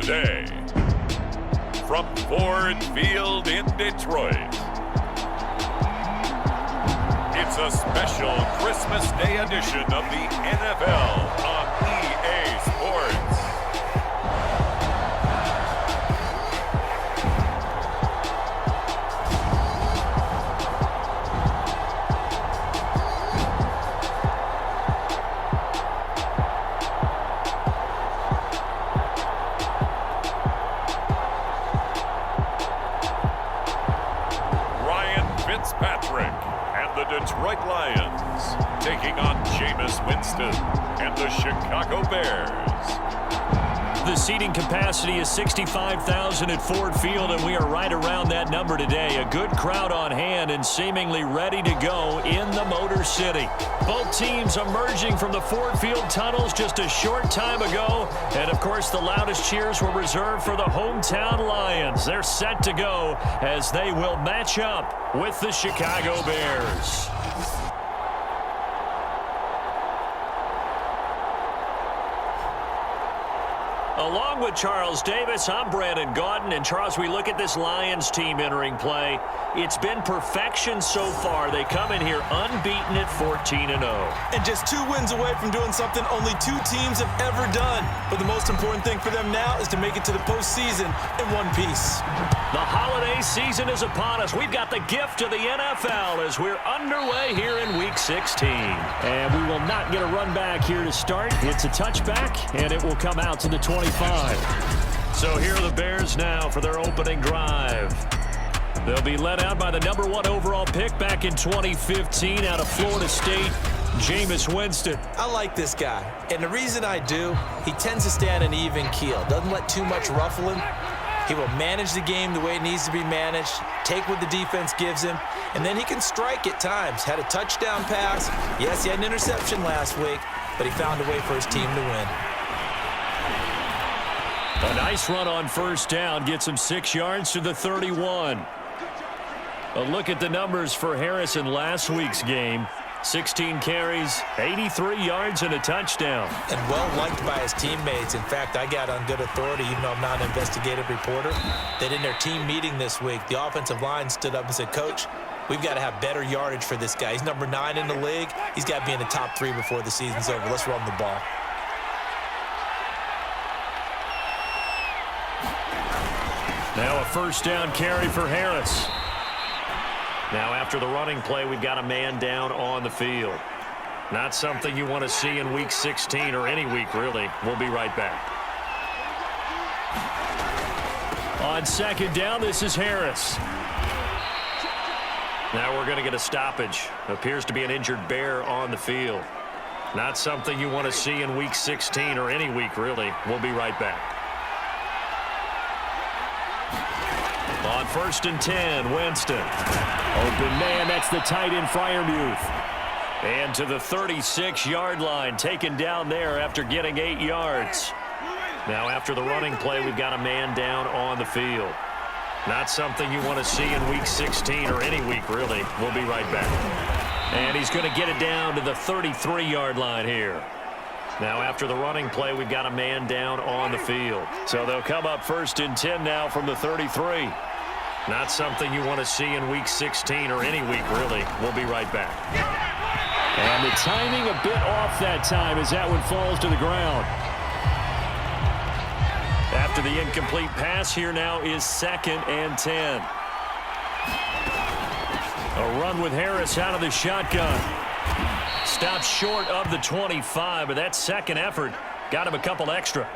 Day. From Ford Field in Detroit, it's a special Christmas Day edition of the NFL on EA Sports. Fitzpatrick and the Detroit Lions taking on Jameis Winston and the Chicago Bears. The seating capacity is 65,000 at Ford Field, and we are right around that number today. A good crowd on hand and seemingly ready to go in the Motor City. Both teams emerging from the Ford Field tunnels just a short time ago. And, of course, the loudest cheers were reserved for the hometown Lions. They're set to go as they will match up with the Chicago Bears. Along with Charles Davis, I'm Brandon Gaudin. And, Charles, we look at this Lions team entering play. It's been perfection so far. They come in here unbeaten at 14-0. And just 2 wins away from doing something only 2 teams have ever done. But the most important thing for them now is to make it to the postseason in one piece. The holiday season is upon us. We've got the gift of the NFL as we're underway here in Week 16. And we will not get a run back here to start. It's a touchback, and it will come out to the 25. So here are the Bears now for their opening drive. They'll be led out by the #1 overall pick back in 2015 out of Florida State, Jameis Winston. I like this guy, and the reason I do, he tends to stay on an even keel. Doesn't let too much ruffle him. He will manage the game the way it needs to be managed, take what the defense gives him, and then he can strike at times. Had a touchdown pass. Yes, he had an interception last week, but he found a way for his team to win. A nice run on first down gets him 6 yards to the 31. A look at the numbers for Harris in last week's game. 16 carries, 83 yards, and a touchdown. And well-liked by his teammates. In fact, I got on good authority, even though I'm not an investigative reporter, that in their team meeting this week, the offensive line stood up and said, Coach, we've got to have better yardage for this guy. He's number 9 in the league. He's got to be in the top 3 before the season's over. Let's run the ball. Now a first down carry for Harris. Now after the running play, we've got a man down on the field. Not something you want to see in Week 16 or any week, really. We'll be right back. On second down, this is Harris. Now we're going to get a stoppage. Appears to be an injured Bear on the field. Not something you want to see in Week 16 or any week, really. We'll be right back. On 1st and 10, Winston. Open man, that's the tight end, Freiermuth. And to the 36-yard line, taken down there after getting 8 yards. Now after the running play, we've got a man down on the field. Not something you want to see in Week 16 or any week, really. We'll be right back. And he's going to get it down to the 33-yard line here. Now after the running play, we've got a man down on the field. So they'll come up 1st and 10 now from the 33. Not something you want to see in Week 16 or any week, really. We'll be right back. And the timing a bit off that time as that one falls to the ground. After the incomplete pass, here now is 2nd and 10. A run with Harris out of the shotgun. Stopped short of the 25, but that second effort got him a couple extra.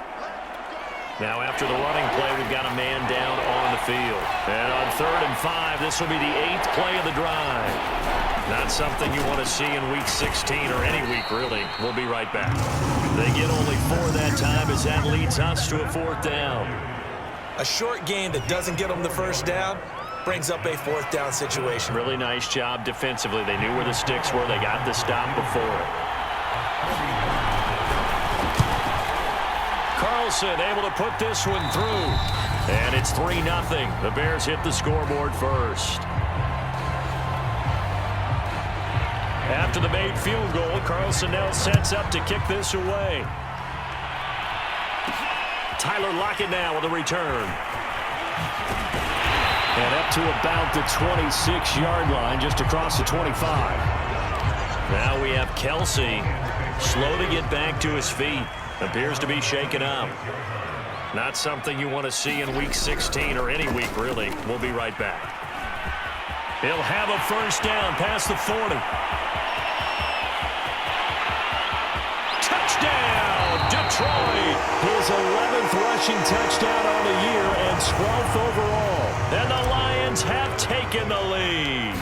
Now after the running play, we've got a man down on the field. And on 3rd and 5, this will be the 8th play of the drive. Not something you want to see in Week 16 or any week, really. We'll be right back. They get only 4 that time as that leads us to a 4th down. A short game that doesn't get them the first down brings up a 4th down situation. Really nice job defensively. They knew where the sticks were. They got the stop before it. Carlson able to put this one through. And it's 3-0. The Bears hit the scoreboard first. After the made field goal, Carlson now sets up to kick this away. Tyler Lockett now with a return. And up to about the 26-yard line, just across the 25. Now we have Kelsey, slow to get back to his feet. Appears to be shaken up. Not something you want to see in Week 16 or any week, really. We'll be right back. He'll have a first down past the 40. Touchdown, Detroit! His 11th rushing touchdown on the year and 12th overall. And the Lions have taken the lead.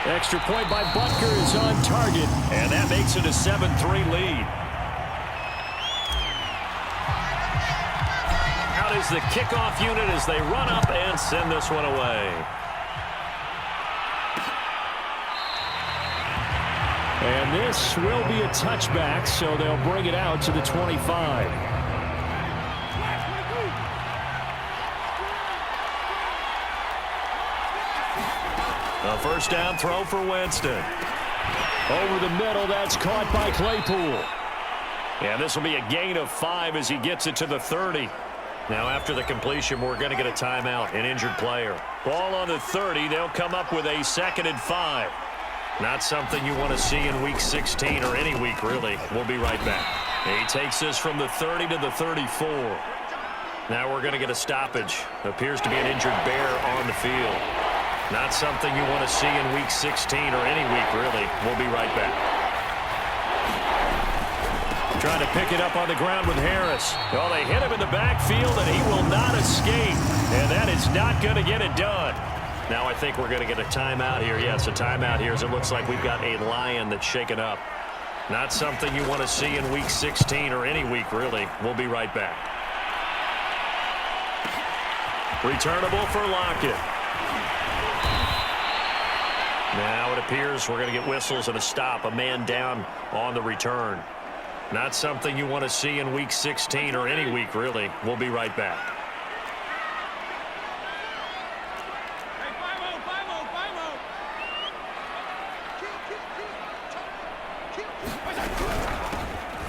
Extra point by Butker is on target, and that makes it a 7-3 lead. Out is the kickoff unit as they run up and send this one away. And this will be a touchback, so they'll bring it out to the 25. A first down throw for Winston. Over the middle, that's caught by Claypool. And this will be a gain of 5 as he gets it to the 30. Now after the completion, we're going to get a timeout, an injured player. Ball on the 30, they'll come up with a 2nd and 5. Not something you want to see in Week 16 or any week, really. We'll be right back. He takes this from the 30 to the 34. Now we're going to get a stoppage. Appears to be an injured Bear on the field. Not something you want to see in Week 16 or any week, really. We'll be right back. Trying to pick it up on the ground with Harris. Well, they hit him in the backfield, and he will not escape. And that is not going to get it done. Now I think we're going to get a timeout here. Yes, a timeout here as it looks like we've got a Lion that's shaken up. Not something you want to see in Week 16 or any week, really. We'll be right back. Returnable for Lockett. Now it appears we're going to get whistles and a stop. A man down on the return. Not something you want to see in Week 16 or any week, really. We'll be right back.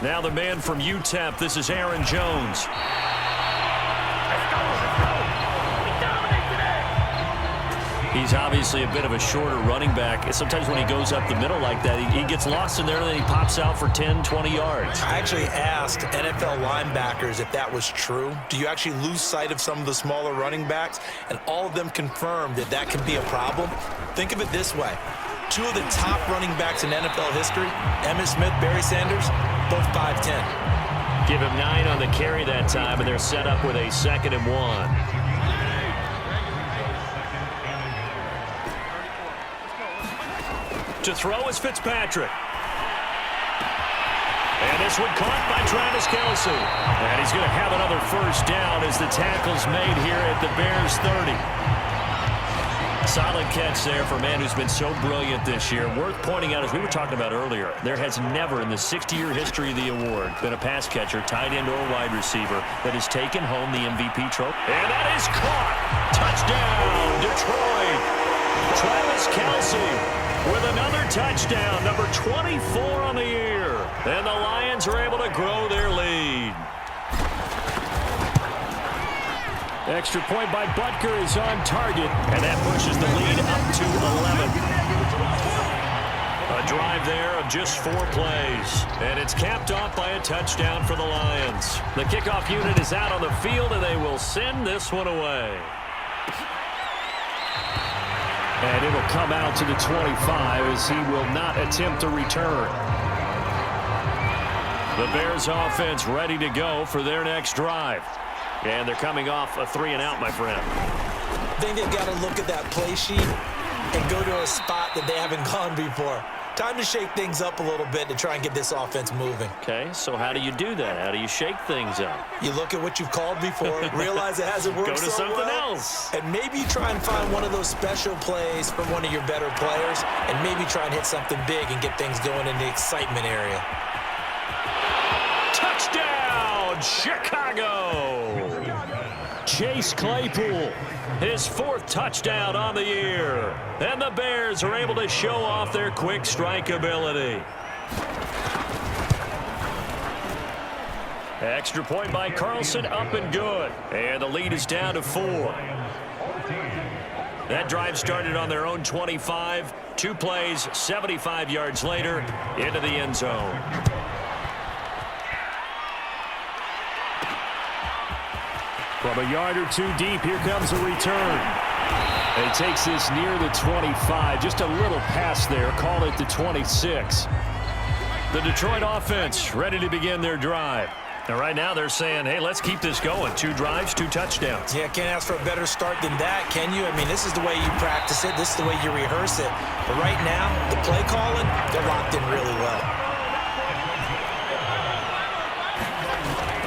Now the man from UTEP, this is Aaron Jones. He's obviously a bit of a shorter running back. Sometimes when he goes up the middle like that, he gets lost in there and then he pops out for 10, 20 yards. I actually asked NFL linebackers if that was true. Do you actually lose sight of some of the smaller running backs? And all of them confirmed that that can be a problem. Think of it this way. 2 of the top running backs in NFL history, Emmitt Smith, Barry Sanders, both 5'10". Give him 9 on the carry that time, and they're set up with a 2nd and 1. To throw is Fitzpatrick. And this one caught by Travis Kelce. And he's going to have another first down as the tackle's made here at the Bears 30. Solid catch there for a man who's been so brilliant this year. Worth pointing out, as we were talking about earlier, there has never in the 60-year history of the award been a pass catcher, tight end, or wide receiver that has taken home the MVP trophy. And that is caught. Touchdown, Detroit. Travis Kelce with another touchdown, number 24 on the year. And the Lions are able to grow their lead. Extra point by Butker is on target, and that pushes the lead up to 11. A drive there of just 4 plays, and it's capped off by a touchdown for the Lions. The kickoff unit is out on the field, and they will send this one away. And it'll come out to the 25 as he will not attempt to return. The Bears offense ready to go for their next drive. And they're coming off a 3-and-out, my friend. I think they've got to look at that play sheet and go to a spot that they haven't gone before. Time to shake things up a little bit to try and get this offense moving. Okay, so how do you do that? How do you shake things up? You look at what you've called before, realize it hasn't worked Go to so something well, else. and maybe try and find one of those special plays from one of your better players, and maybe try and hit something big and get things going in the excitement area. Touchdown, Chicago! Chase Claypool, his 4th touchdown on the year. And the Bears are able to show off their quick strike ability. Extra point by Carlson, up and good. And the lead is down to 4. That drive started on their own 25. 2 plays, 75 yards later, into the end zone. From a yard or 2 deep, here comes a return. And he takes this near the 25. Just a little pass there. Call it the 26. The Detroit offense ready to begin their drive. Now, right now, they're saying, hey, let's keep this going. 2 drives, 2 touchdowns. Yeah, can't ask for a better start than that, can you? I mean, this is the way you practice it. This is the way you rehearse it. But right now, the play calling, they're locked in really well.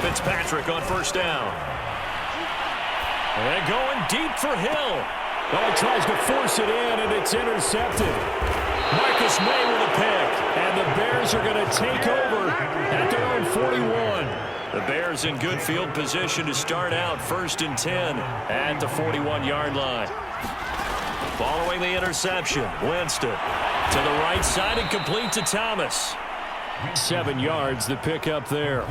Fitzpatrick on first down. And going deep for Hill. Well, he tries to force it in, and it's intercepted. Marcus May with a pick. And the Bears are going to take over at their own 41. The Bears in good field position to start out 1st and 10 at the 41-yard line. Following the interception, Winston to the right side and complete to Thomas. 7 yards, the pickup there.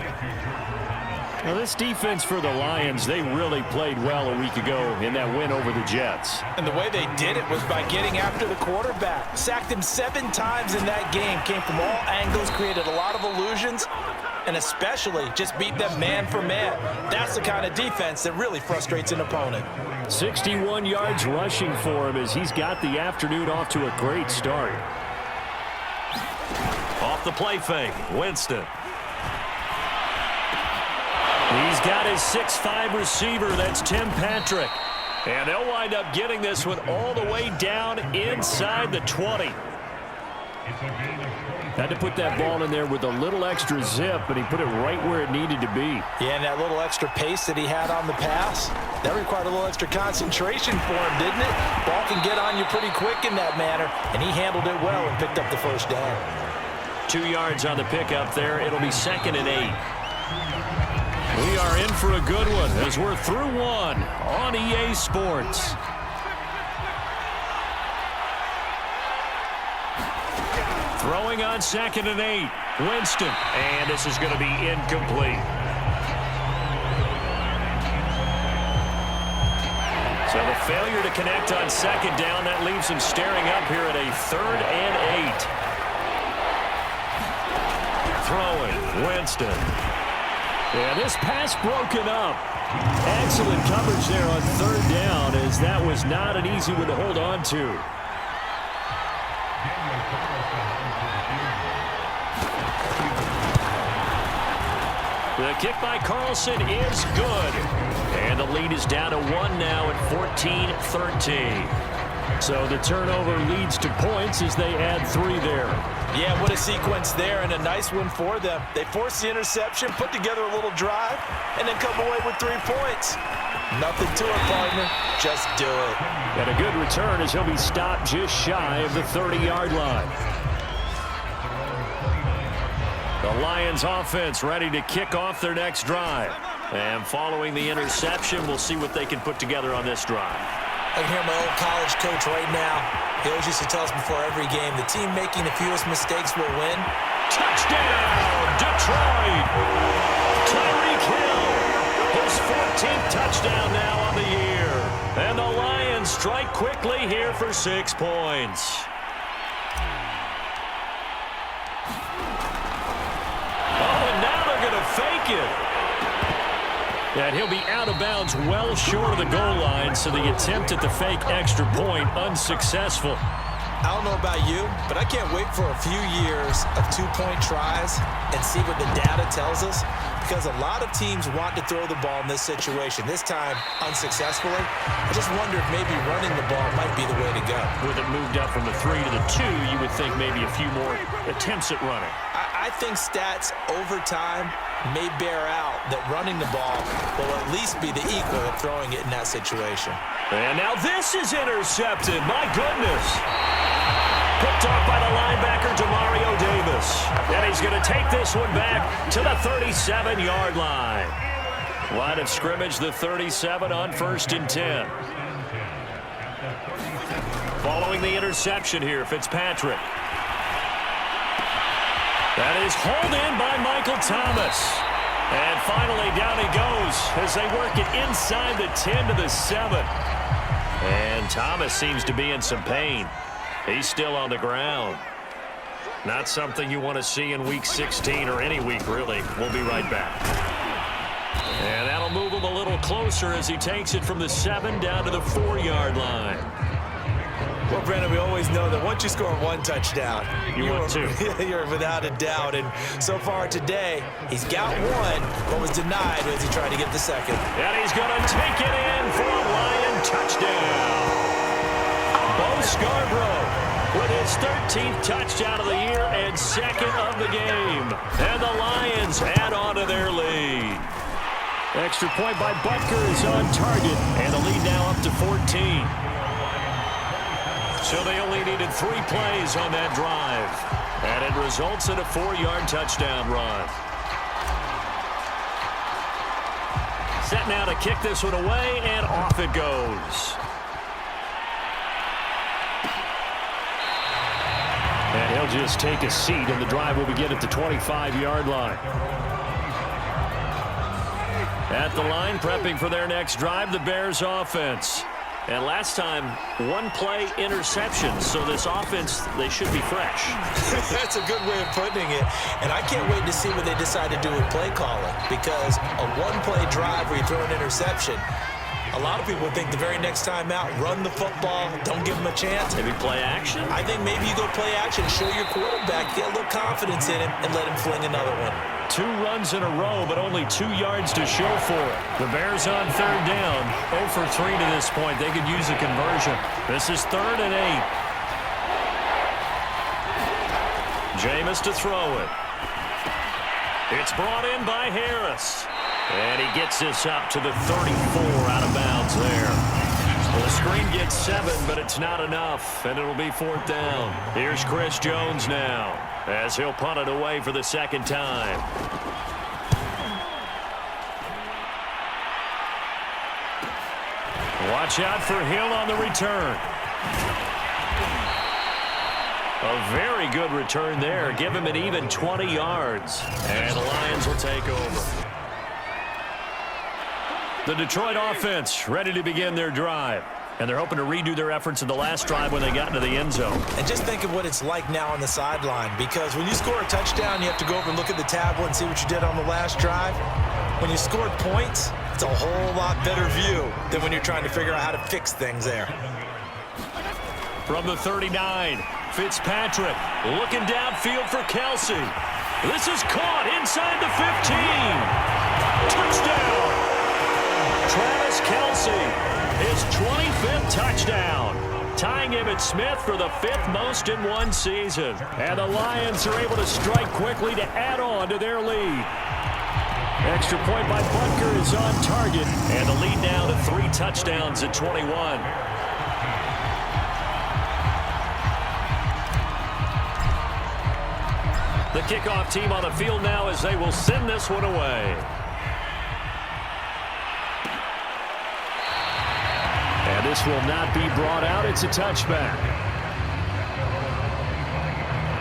Now, this defense for the Lions, they really played well a week ago in that win over the Jets. And the way they did it was by getting after the quarterback. Sacked him 7 times in that game. Came from all angles, created a lot of illusions, and especially just beat them man for man. That's the kind of defense that really frustrates an opponent. 61 yards rushing for him as he's got the afternoon off to a great start. Off the play fake, Winston. He's got his 6'5" receiver. That's Tim Patrick. And they'll wind up getting this one all the way down inside the 20. Had to put that ball in there with a little extra zip, but he put it right where it needed to be. Yeah, and that little extra pace that he had on the pass, that required a little extra concentration for him, didn't it? Ball can get on you pretty quick in that manner, and he handled it well and picked up the first down. 2 yards on the pickup there. It'll be 2nd and 8. We are in for a good one as we're through one on EA Sports. Throwing on 2nd and 8. Winston. And this is going to be incomplete. So the failure to connect on 2nd down, that leaves him staring up here at a 3rd and 8. Throwing. Winston. Yeah, this pass broken up. Excellent coverage there on 3rd down, as that was not an easy one to hold on to. The kick by Carlson is good. And the lead is down to 1 now at 14-13. So the turnover leads to points as they add 3 there. Yeah, what a sequence there, and a nice one for them. They forced the interception, put together a little drive, and then come away with 3 points. Nothing to it, partner. Just do it. And a good return as he'll be stopped just shy of the 30-yard line. The Lions offense ready to kick off their next drive. And following the interception, we'll see what they can put together on this drive. I can hear my old college coach right now. He always used to tell us before every game, the team making the fewest mistakes will win. Touchdown, Detroit! Tyreek Hill, his 14th touchdown now on the year. And the Lions strike quickly here for 6 points. Oh, and now they're going to fake it. And he'll be out of bounds well short of the goal line, so the attempt at the fake extra point unsuccessful. I don't know about you, but I can't wait for a few years of 2-point tries and see what the data tells us, because a lot of teams want to throw the ball in this situation. This time, unsuccessfully. I just wonder if maybe running the ball might be the way to go. With it moved up from the 3 to the 2, you would think maybe a few more attempts at running. I think stats over time may bear out that running the ball will at least be the equal of throwing it in that situation. And now this is intercepted. My goodness. Picked off by the linebacker, Demario Davis. And he's going to take this one back to the 37-yard line. Line of scrimmage, the 37 on 1st and 10. Following the interception here, Fitzpatrick. That is hauled in by Michael Thomas. And finally, down he goes as they work it inside the 10 to the 7. And Thomas seems to be in some pain. He's still on the ground. Not something you want to see in Week 16 or any week, really. We'll be right back. And that'll move him a little closer as he takes it from the 7 down to the 4-yard line. Well, Brandon, we always know that once you score one touchdown, you're without a doubt. And so far today, he's got one, but was denied as he tried to get the second. And he's going to take it in for a Lion touchdown. Bo Scarborough with his 13th touchdown of the year and second of the game. And the Lions add on to their lead. Extra point by Butker is on target. And the lead now up to 14. So they only needed 3 plays on that drive. And it results in a 4-yard touchdown run. Set now to kick this one away, and off it goes. And he'll just take a seat, and the drive will begin at the 25-yard line. At the line, prepping for their next drive, the Bears offense. And last time, 1-play interception. So this offense, they should be fresh. That's a good way of putting it. And I can't wait to see what they decide to do with play calling. Because a 1-play drive where you throw an interception, a lot of people think the very next time out, run the football, don't give them a chance. Maybe play action? I think maybe you go play action, show your quarterback, get a little confidence in him, and let him fling another one. 2 runs in a row, but only 2 yards to show for it. The Bears on 3rd down. 0 for 3 to this point. They could use a conversion. This is 3rd and 8. Jameis to throw it. It's brought in by Harris. And he gets this up to the 34 out of bounds there. Well, the screen gets 7, but it's not enough, and it'll be 4th down. Here's Chris Jones now, as he'll punt it away for the 2nd time. Watch out for Hill on the return. A very good return there. Give him an even 20 yards. And the Lions will take over. The Detroit offense ready to begin their drive. And they're hoping to redo their efforts in the last drive when they got into the end zone. And just think of what it's like now on the sideline. Because when you score a touchdown, you have to go over and look at the tablet and see what you did on the last drive. When you scored points, it's a whole lot better view than when you're trying to figure out how to fix things there. From the 39, Fitzpatrick looking downfield for Kelsey. This is caught inside the 15. Touchdown! Travis Kelsey, his 25th touchdown, tying Emmitt Smith for the 5th most in one season. And the Lions are able to strike quickly to add on to their lead. Extra point by Butker is on target, and the lead now to 3 touchdowns at 21. The kickoff team on the field now as they will send this one away. And this will not be brought out. It's a touchback.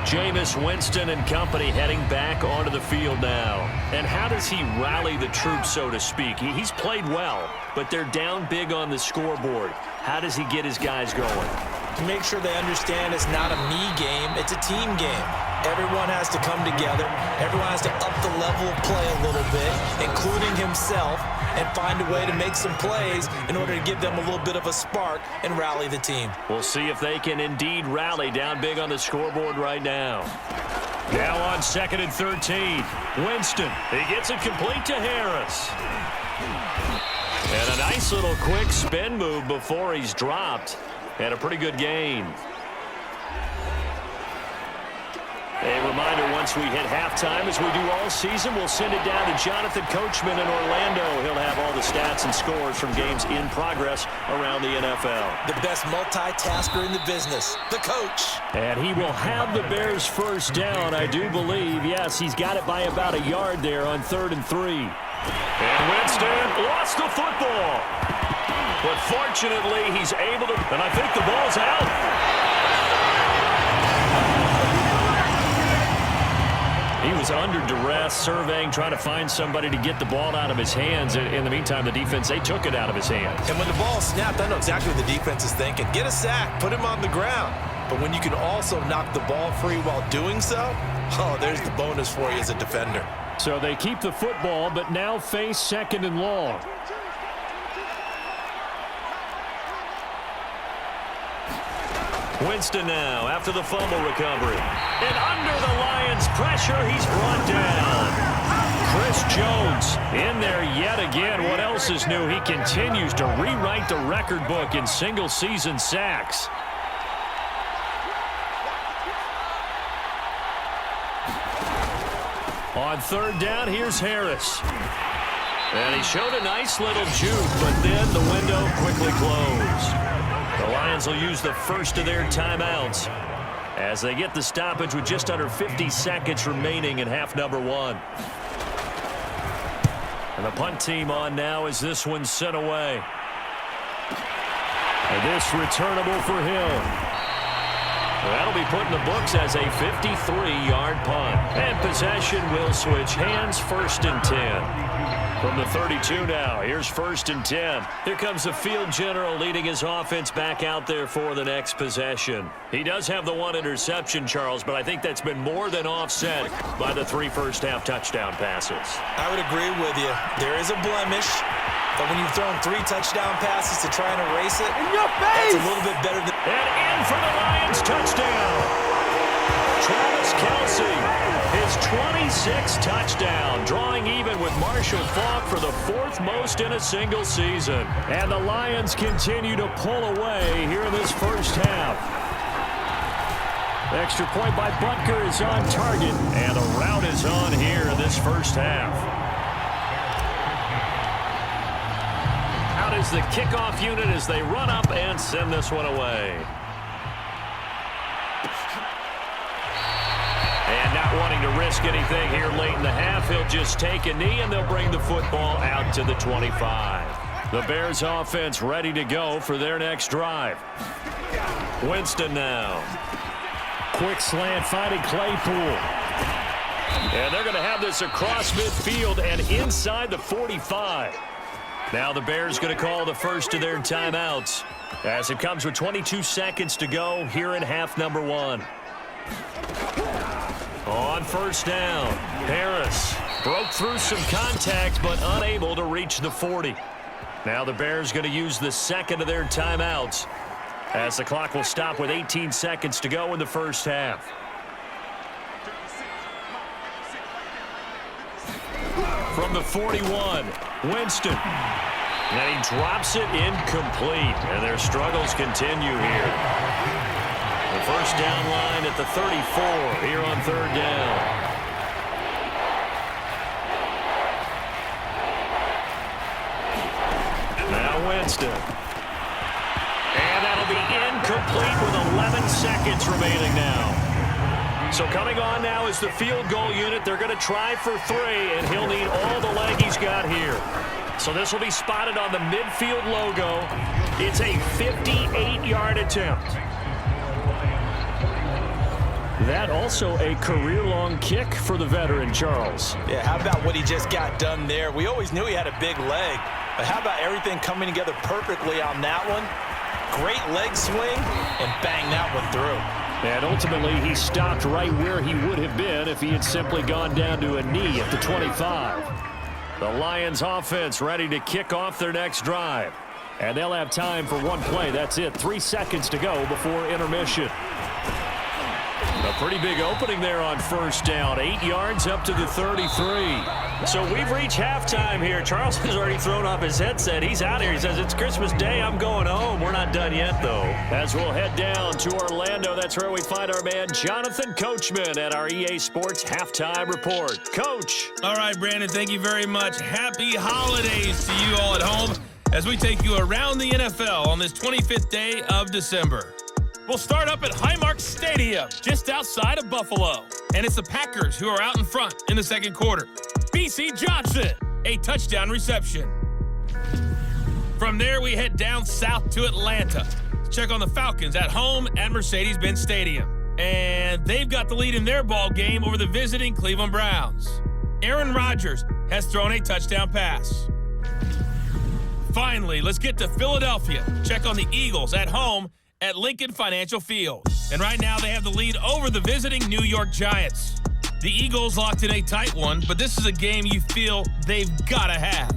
Jameis Winston and company heading back onto the field now. And how does he rally the troops, so to speak? He's played well, but they're down big on the scoreboard. How does he get his guys going? To make sure they understand it's not a me game, it's a team game. Everyone has to come together. Everyone has to up the level of play a little bit, including himself, and find a way to make some plays in order to give them a little bit of a spark and rally the team. We'll see if they can indeed rally down big on the scoreboard right now. Now on 2nd and 13, Winston. He gets it complete to Harris. And a nice little quick spin move before he's dropped. And a pretty good gain. A reminder, once we hit halftime, as we do all season, we'll send it down to Jonathan Coachman in Orlando. He'll have all the stats and scores from games in progress around the NFL. The best multitasker in the business, the coach. And he will have the Bears first down, I do believe. Yes, he's got it by about a yard there on 3rd and 3. And Winston lost the football. But fortunately, he's able to, and I think the ball's out. He was under duress, surveying, trying to find somebody to get the ball out of his hands. In the meantime, the defense, they took it out of his hands. And when the ball snapped, I know exactly what the defense is thinking. Get a sack, put him on the ground. But when you can also knock the ball free while doing so, oh, there's the bonus for you as a defender. So they keep the football, but now face 2nd and long. Winston now after the fumble recovery. And under the Lions' pressure, he's brought down. Chris Jones in there yet again. What else is new? He continues to rewrite the record book in single-season sacks. On 3rd down, here's Harris. And he showed a nice little juke, but then the window quickly closed. The Lions will use the first of their timeouts as they get the stoppage with just under 50 seconds remaining in half number 1. And the punt team on now as this one's sent away. And this returnable for him. That'll be put in the books as a 53-yard punt. And possession will switch hands, 1st and 10. From the 32 now, here's 1st and 10. Here comes the field general leading his offense back out there for the next possession. He does have the 1 interception, Charles, but I think that's been more than offset by the 3 first-half touchdown passes. I would agree with you. There is a blemish, but when you've thrown 3 touchdown passes to try and erase it, that's a little bit better than... And in for the Lions touchdown. Travis Kelce, his 26th touchdown, drawing even with Marshall Faulk for the 4th most in a single season. And the Lions continue to pull away here in this first half. Extra point by Butker is on target. And the route is on here in this first half. Out is the kickoff unit as they run up and send this one away. And not wanting to risk anything here late in the half, he'll just take a knee and they'll bring the football out to the 25. The Bears offense ready to go for their next drive. Winston now. Quick slant finding Claypool. And they're going to have this across midfield and inside the 45. Now the Bears going to call the first of their timeouts as it comes with 22 seconds to go here in half number 1. On 1st down, Harris broke through some contact but unable to reach the 40. Now the Bears going to use the 2nd of their timeouts as the clock will stop with 18 seconds to go in the first half. From the 41, Winston. And he drops it incomplete. And their struggles continue here. The first down line at the 34 here on 3rd down. Now Winston. And that'll be incomplete with 11 seconds remaining now. So coming on now is the field goal unit. They're going to try for 3, and he'll need all the leg he's got here. So this will be spotted on the midfield logo. It's a 58-yard attempt. That also a career-long kick for the veteran, Charles. Yeah, how about what he just got done there? We always knew he had a big leg, but how about everything coming together perfectly on that one? Great leg swing, and bang that one through. And ultimately, he stopped right where he would have been if he had simply gone down to a knee at the 25. The Lions offense ready to kick off their next drive. And they'll have time for one play. That's it. 3 seconds to go before intermission. A pretty big opening there on 1st down. 8 yards up to the 33. So we've reached halftime here. Charles has already thrown off his headset. He's out here. He says, it's Christmas Day. I'm going home. We're not done yet, though. As we'll head down to Orlando, that's where we find our man Jonathan Coachman at our EA Sports Halftime Report. Coach. All right, Brandon, thank you very much. Happy holidays to you all at home as we take you around the NFL on this 25th day of December. We'll start up at Highmark Stadium, just outside of Buffalo. And it's the Packers who are out in front in the second quarter. B.C. Johnson, a touchdown reception. From there, we head down south to Atlanta to check on the Falcons at home at Mercedes-Benz Stadium. and they've got the lead in their ball game over the visiting Cleveland Browns. Aaron Rodgers has thrown a touchdown pass. Finally, let's get to Philadelphia. Check on the Eagles at home at Lincoln Financial Field. And right now they have the lead over the visiting New York Giants. The Eagles locked in a tight one, but this is a game you feel they've got to have.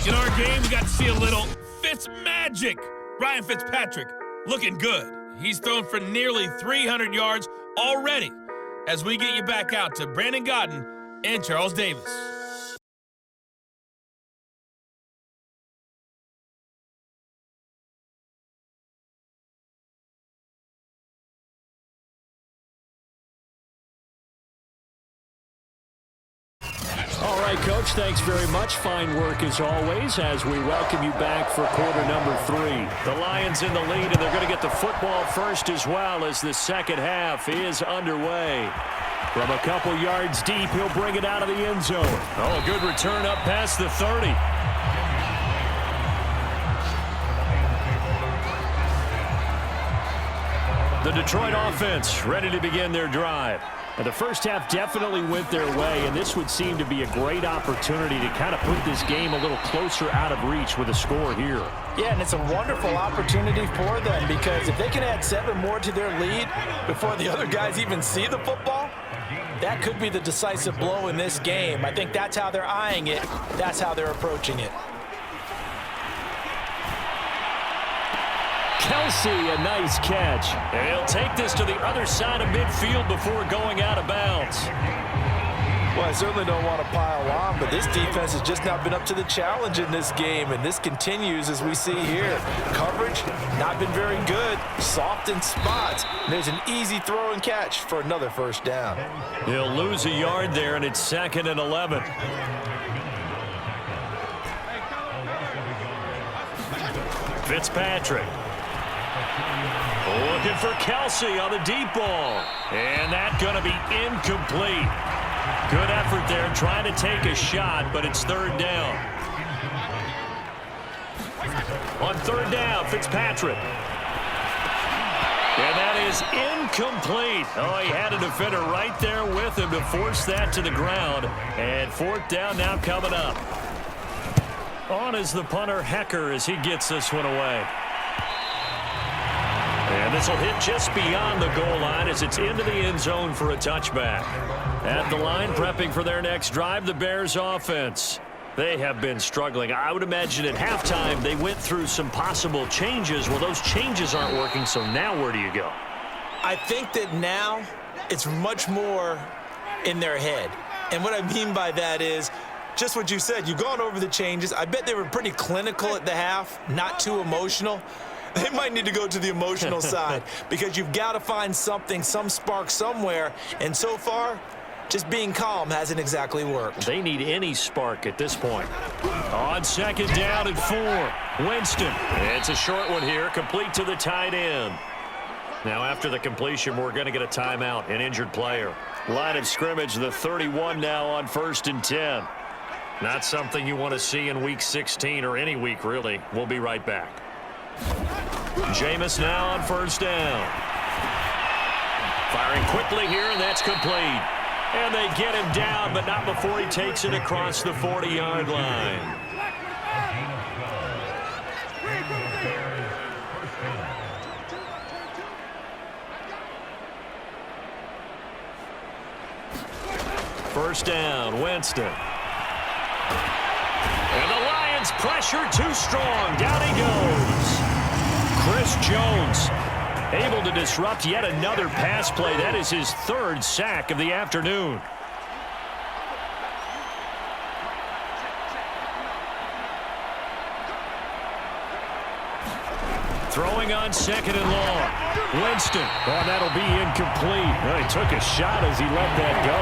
In our game, we got to see a little Fitz magic. Ryan Fitzpatrick looking good. He's thrown for nearly 300 yards already as we get you back out to Brandon Godden and Charles Davis. All right, Coach, thanks very much. Fine work as always as we welcome you back for quarter number 3. The Lions in the lead, and they're going to get the football first as well as the second half is underway. From a couple yards deep, he'll bring it out of the end zone. Oh, a good return up past the 30. The Detroit offense ready to begin their drive. And the first half definitely went their way, and this would seem to be a great opportunity to kind of put this game a little closer out of reach with a score here. Yeah, and it's a wonderful opportunity for them because if they can add 7 more to their lead before the other guys even see the football, that could be the decisive blow in this game. I think that's how they're eyeing it. That's how they're approaching it. Kelsey, a nice catch. And he'll take this to the other side of midfield before going out of bounds. Well, I certainly don't want to pile on, but this defense has just not been up to the challenge in this game, and this continues as we see here. Coverage, not been very good, soft in spots. There's an easy throw and catch for another first down. He'll lose a yard there, and it's 2nd and 11. Fitzpatrick. Looking for Kelsey on the deep ball. And that's going to be incomplete. Good effort there trying to take a shot, but it's 3rd down. On 3rd down, Fitzpatrick. And that is incomplete. Oh, he had a defender right there with him to force that to the ground. And 4th down now coming up. On is the punter, Hecker, as he gets this one away. And this will hit just beyond the goal line as it's into the end zone for a touchback. At the line, prepping for their next drive, the Bears offense. They have been struggling. I would imagine at halftime they went through some possible changes. Well, those changes aren't working, so now where do you go? I think that now it's much more in their head. And what I mean by that is just what you said. You've gone over the changes. I bet they were pretty clinical at the half, not too emotional. They might need to go to the emotional side because you've got to find something, some spark somewhere. And so far, just being calm hasn't exactly worked. They need any spark at this point. On 2nd down and 4, Winston. It's a short one here, complete to the tight end. Now after the completion, we're going to get a timeout, an injured player. Line of scrimmage, the 31 now on 1st and 10. Not something you want to see in week 16 or any week, really. We'll be right back. Jameis now on 1st down. Firing quickly here, and that's complete. And they get him down, but not before he takes it across the 40-yard line. First down, Winston. And the Lions pressure too strong. Down he goes. Chris Jones able to disrupt yet another pass play. That is his 3rd sack of the afternoon. Throwing on 2nd and long. Winston. Oh, that'll be incomplete. Well, he took a shot as he let that go.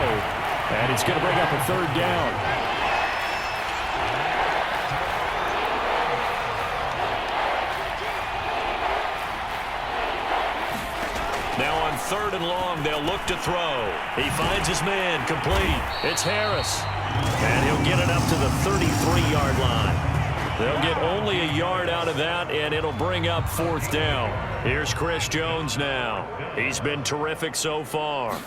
And it's going to bring up a 3rd down. Now on 3rd and long, they'll look to throw. He finds his man, complete. It's Harris. And he'll get it up to the 33-yard line. They'll get only a yard out of that, and it'll bring up 4th down. Here's Chris Jones now. He's been terrific so far.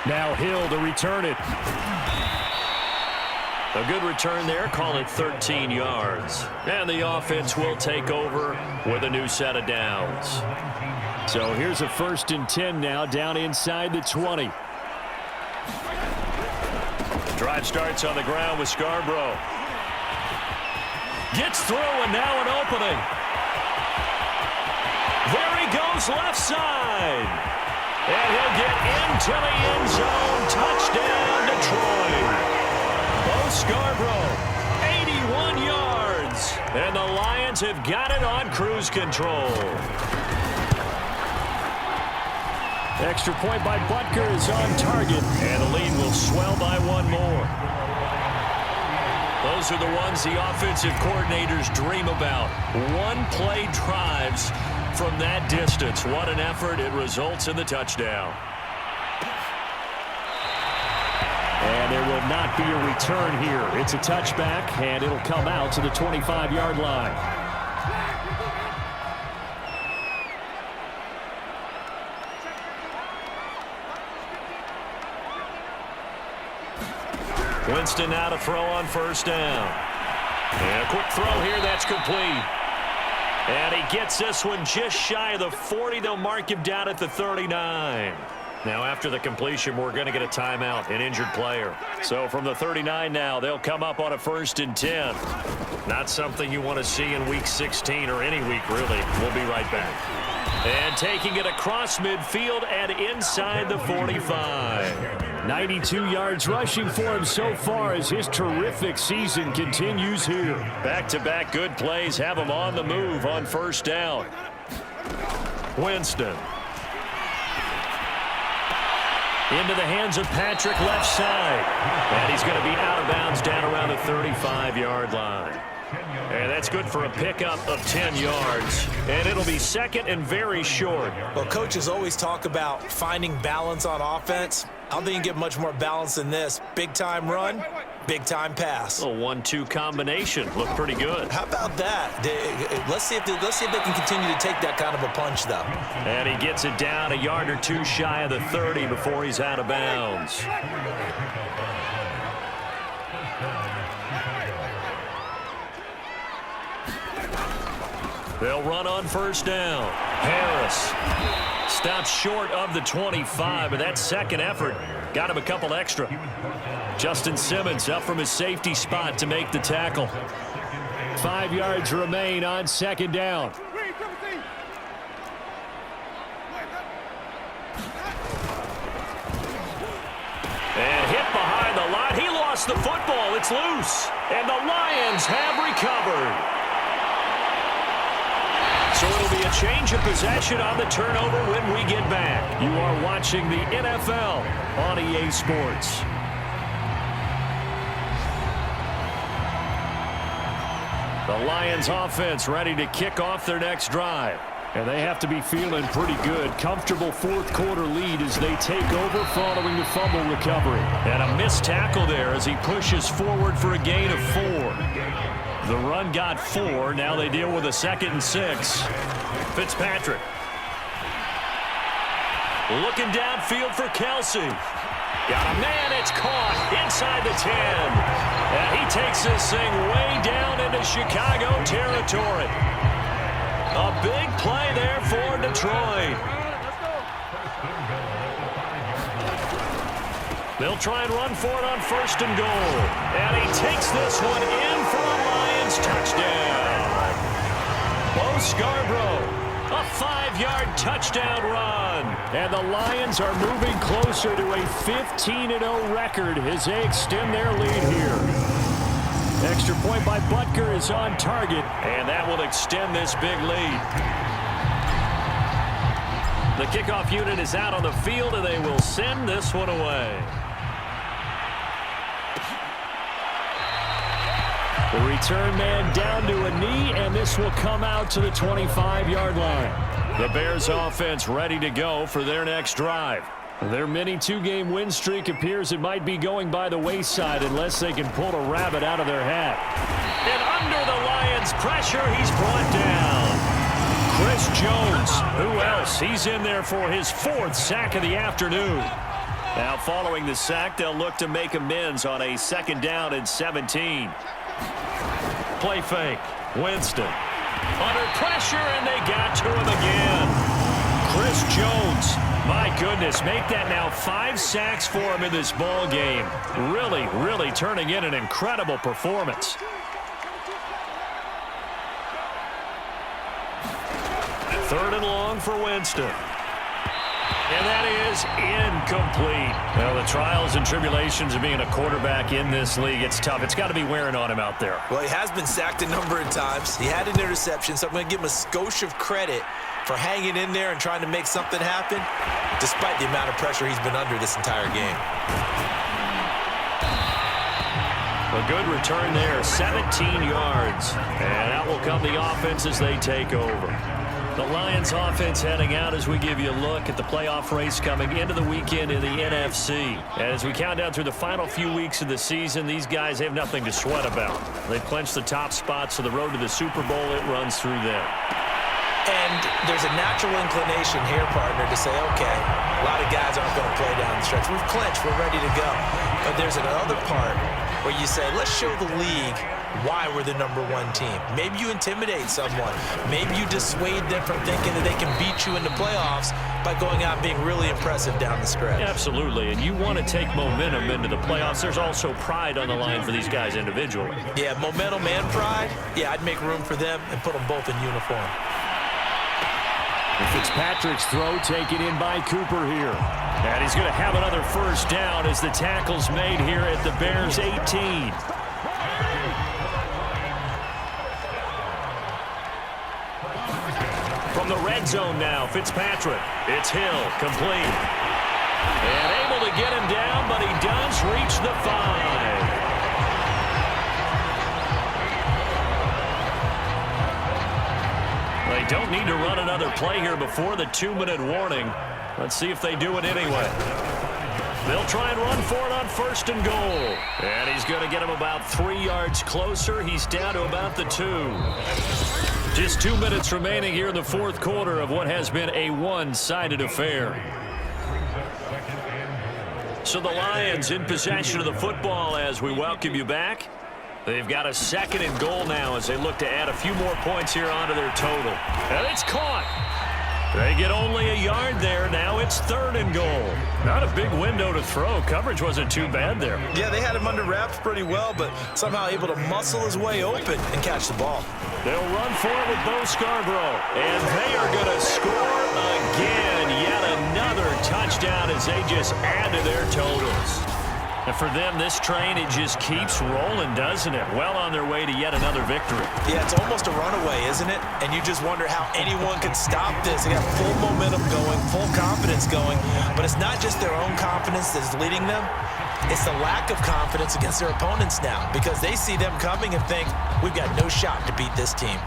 Now Hill to return it. A good return there, call it 13 yards. And the offense will take over with a new set of downs. So here's a 1st and 10 now, down inside the 20. Drive starts on the ground with Scarborough. Gets through, and now an opening. There he goes, left side. And he'll get into the end zone. Touchdown, Detroit. Bo Scarborough, 81 yards. And the Lions have got it on cruise control. Extra point by Butker is on target. And the lead will swell by one more. Those are the ones the offensive coordinators dream about. One-play drives from that distance. What an effort. It results in the touchdown. And there will not be a return here. It's a touchback, and it'll come out to the 25-yard line. Winston now to throw on 1st down. And a quick throw here, that's complete. And he gets this one just shy of the 40. They'll mark him down at the 39. Now after the completion, we're going to get a timeout, an injured player. So from the 39 now, they'll come up on a 1st and 10. Not something you want to see in week 16 or any week, really. We'll be right back. And taking it across midfield and inside the 45. 92 yards rushing for him so far as his terrific season continues here. Back-to-back good plays have him on the move on 1st down. Winston. Into the hands of Patrick, left side. And he's going to be out of bounds down around the 35-yard line. And that's good for a pickup of 10 yards. And it'll be 2nd and very short. Well, coaches always talk about finding balance on offense. I don't think you get much more balance than this. Big-time run, big-time pass. A 1-2 combination. Looked pretty good. How about that? Let's see if they can continue to take that kind of a punch, though. And he gets it down a yard or two shy of the 30 before he's out of bounds. They'll run on 1st down. Harris stops short of the 25, but that second effort got him a couple extra. Justin Simmons up from his safety spot to make the tackle. 5 yards remain on 2nd down. And hit behind the line. He lost the football. It's loose. And the Lions have recovered. So it'll be a change of possession on the turnover when we get back. You are watching the NFL on EA Sports. The Lions offense ready to kick off their next drive. And they have to be feeling pretty good. Comfortable 4th quarter lead as they take over following the fumble recovery. And a missed tackle there as he pushes forward for a gain of 4. The run got 4. Now they deal with a 2nd and 6. Fitzpatrick. Looking downfield for Kelsey. Got a man. It's caught inside the 10. And he takes this thing way down into Chicago territory. A big play there for Detroit. They'll try and run for it on 1st and goal. And he takes this one in for a Lions touchdown. Bo Scarborough, a 5-yard touchdown run. And the Lions are moving closer to a 15-0 record as they extend their lead here. Extra point by Butker is on target. And that will extend this big lead. The kickoff unit is out on the field, and they will send this one away. The return man down to a knee, and this will come out to the 25-yard line. The Bears offense ready to go for their next drive. Their mini two-game win streak appears it might be going by the wayside unless they can pull a rabbit out of their hat. And under the Lions' pressure, he's brought down. Chris Jones, who else? He's in there for his 4th sack of the afternoon. Now following the sack, they'll look to make amends on a 2nd down and 17. Play fake. Winston. Under pressure, and they got to him again. Chris Jones. My goodness, make that now 5 sacks for him in this ball game. Really, really turning in an incredible performance. Third and long for Winston. And that is incomplete. Well, the trials and tribulations of being a quarterback in this league, it's tough. It's got to be wearing on him out there. Well, he has been sacked a number of times. He had an interception, so I'm going to give him a skosh of credit for hanging in there and trying to make something happen, despite the amount of pressure he's been under this entire game. A good return there, 17 yards. And out will come the offense as they take over. The Lions offense heading out as we give you a look at the playoff race coming into the weekend in the NFC. As we count down through the final few weeks of the season, these guys have nothing to sweat about. They've clinched the top spots, so the road to the Super Bowl, it runs through them. And there's a natural inclination here, partner, to say, okay, a lot of guys aren't going to play down the stretch. We've clinched. We're ready to go. But there's another part where you say, let's show the league why we're the #1 team. Maybe you intimidate someone. Maybe you dissuade them from thinking that they can beat you in the playoffs by going out and being really impressive down the stretch. Absolutely, and you want to take momentum into the playoffs. There's also pride on the line for these guys individually. Yeah, momentum and pride. Yeah, I'd make room for them and put them both in uniform. Fitzpatrick's throw taken in by Cooper here. And he's going to have another first down as the tackle's made here at the Bears' 18. From the red zone now, Fitzpatrick. It's Hill, complete. And able to get him down, but he does reach the 5. They don't need to run another play here before the 2-minute warning. Let's see if they do it anyway. They'll try and run for it on 1st and goal. And he's going to get him about 3 yards closer. He's down to about the 2. Just 2 minutes remaining here in the 4th quarter of what has been a one-sided affair. So the Lions in possession of the football as we welcome you back. They've got a 2nd and goal now as they look to add a few more points here onto their total. And it's caught. They get only a yard there. Now it's 3rd and goal. Not a big window to throw. Coverage wasn't too bad there. Yeah, they had him under wraps pretty well, but somehow able to muscle his way open and catch the ball. They'll run for it with Bo Scarborough. And they are going to score again. Yet another touchdown as they just add to their totals. And for them, this train, it just keeps rolling, doesn't it? Well on their way to yet another victory. Yeah, it's almost a runaway, isn't it? And you just wonder how anyone could stop this. They got full momentum going, full confidence going. But it's not just their own confidence that's leading them. It's the lack of confidence against their opponents now because they see them coming and think, we've got no shot to beat this team.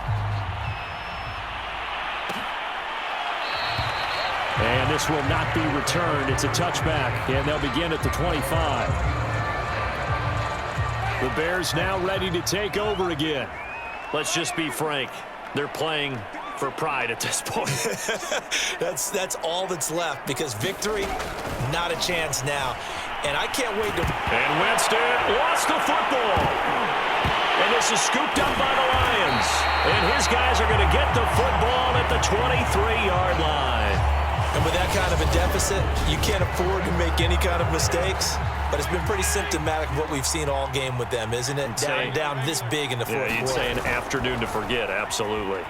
And this will not be returned. It's a touchback, and they'll begin at the 25. The Bears now ready to take over again. Let's just be frank. They're playing for pride at this point. That's all that's left because victory, not a chance now. And I can't wait to... And Winston lost the football. And this is scooped up by the Lions. And his guys are going to get the football at the 23-yard line. And with that kind of a deficit, you can't afford to make any kind of mistakes. But it's been pretty symptomatic of what we've seen all game with them, isn't it? Down this big in the fourth quarter. Yeah, you'd say an afternoon to forget, absolutely.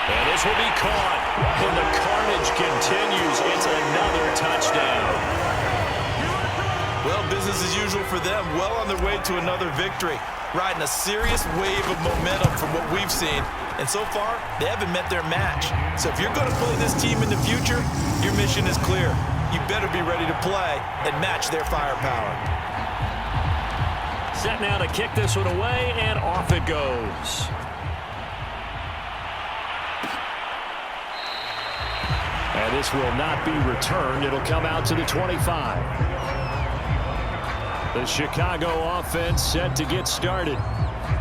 And this will be caught. And the carnage continues. It's another touchdown. Well, business as usual for them. Well on their way to another victory. Riding a serious wave of momentum from what we've seen. And so far, they haven't met their match. So if you're going to play this team in the future, your mission is clear. You better be ready to play and match their firepower. Set now to kick this one away, and off it goes. This will not be returned. It'll come out to the 25. The Chicago offense set to get started.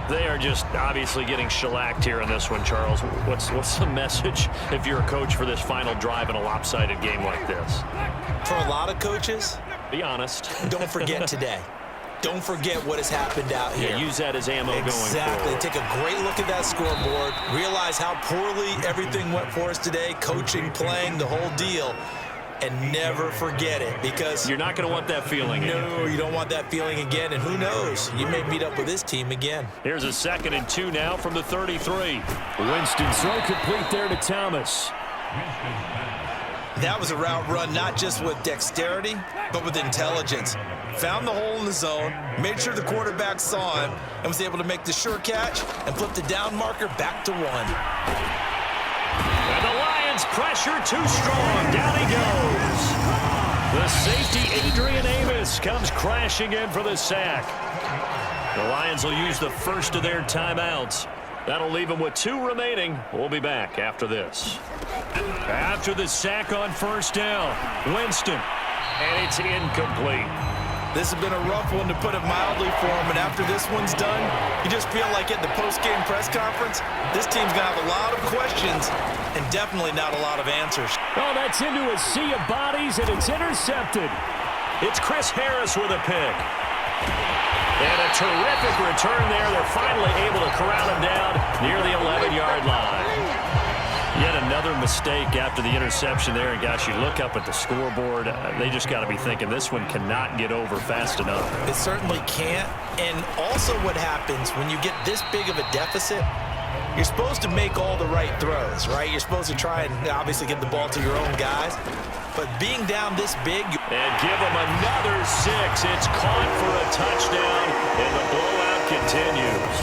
They are just obviously getting shellacked here in this one, Charles. What's the message if you're a coach for this final drive in a lopsided game like this? For a lot of coaches, be honest. Don't forget today. Don't forget what has happened out here. Yeah, use that as ammo going forward. Exactly. Take a great look at that scoreboard. Realize how poorly everything went for us today. Coaching, playing, the whole deal. And never forget it, because you're not going to want that feeling again. No, you don't want that feeling again. And who knows? You may meet up with this team again. Here's a 2nd and 2 now from the 33. Winston throw complete there to Thomas. That was a route run not just with dexterity, but with intelligence. Found the hole in the zone, made sure the quarterback saw him, and was able to make the sure catch and flip the down marker back to 1. And the Lions pressure too strong. Down he goes. The safety, Adrian Amos, comes crashing in for the sack. The Lions will use the first of their timeouts. That'll leave them with 2 remaining. We'll be back after this. After the sack on 1st down, Winston. And it's incomplete. This has been a rough one, to put it mildly, for him. And after this one's done, you just feel like at the post-game press conference, this team's going to have a lot of questions and definitely not a lot of answers. Oh, that's into a sea of bodies, and it's intercepted. It's Chris Harris with a pick. And a terrific return there. They're finally able to corral him down near the 11-yard line. Yet another mistake after the interception there. And, gosh, you look up at the scoreboard. They just got to be thinking this one cannot get over fast enough. It certainly can't. And also what happens when you get this big of a deficit, you're supposed to make all the right throws, right? You're supposed to try and obviously get the ball to your own guys. But being down this big... And give them another 6. It's caught for a touchdown, and the blowout continues.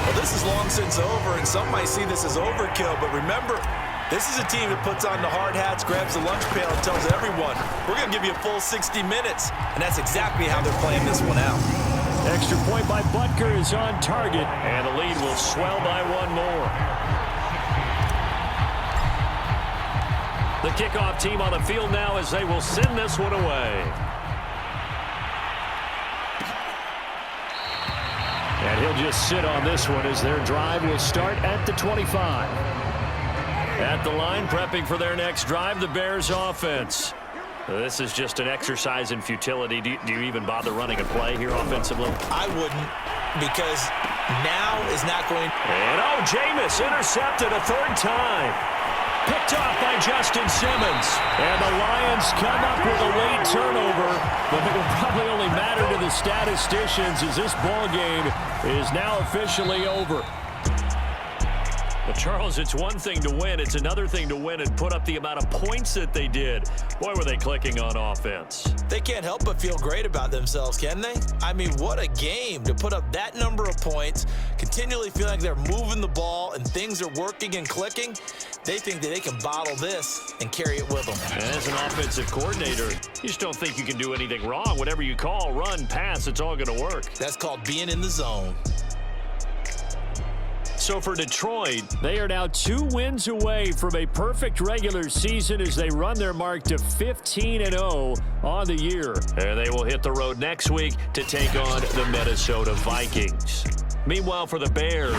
Well, this is long since over, and some might see this as overkill. But remember, this is a team that puts on the hard hats, grabs the lunch pail, and tells everyone, we're going to give you a full 60 minutes. And that's exactly how they're playing this one out. Extra point by Butker is on target. And the lead will swell by 1 more. The kickoff team on the field now as they will send this one away. And he'll just sit on this one as their drive will start at the 25. At the line, prepping for their next drive, the Bears offense. This is just an exercise in futility. Do you even bother running a play here offensively? I wouldn't, because now is not going... And, Jameis intercepted a 3rd time. Picked off by Justin Simmons. And the Lions come up with a late turnover, but it will probably only matter to the statisticians as this ball game is now officially over. But, Charles, it's one thing to win. It's another thing to win and put up the amount of points that they did. Boy, were they clicking on offense. They can't help but feel great about themselves, can they? I mean, what a game to put up that number of points, continually feeling like they're moving the ball and things are working and clicking. They think that they can bottle this and carry it with them. And as an offensive coordinator, you just don't think you can do anything wrong. Whatever you call, run, pass, it's all going to work. That's called being in the zone. So for Detroit, they are now 2 wins away from a perfect regular season as they run their mark to 15-0 on the year. And they will hit the road next week to take on the Minnesota Vikings. Meanwhile, for the Bears,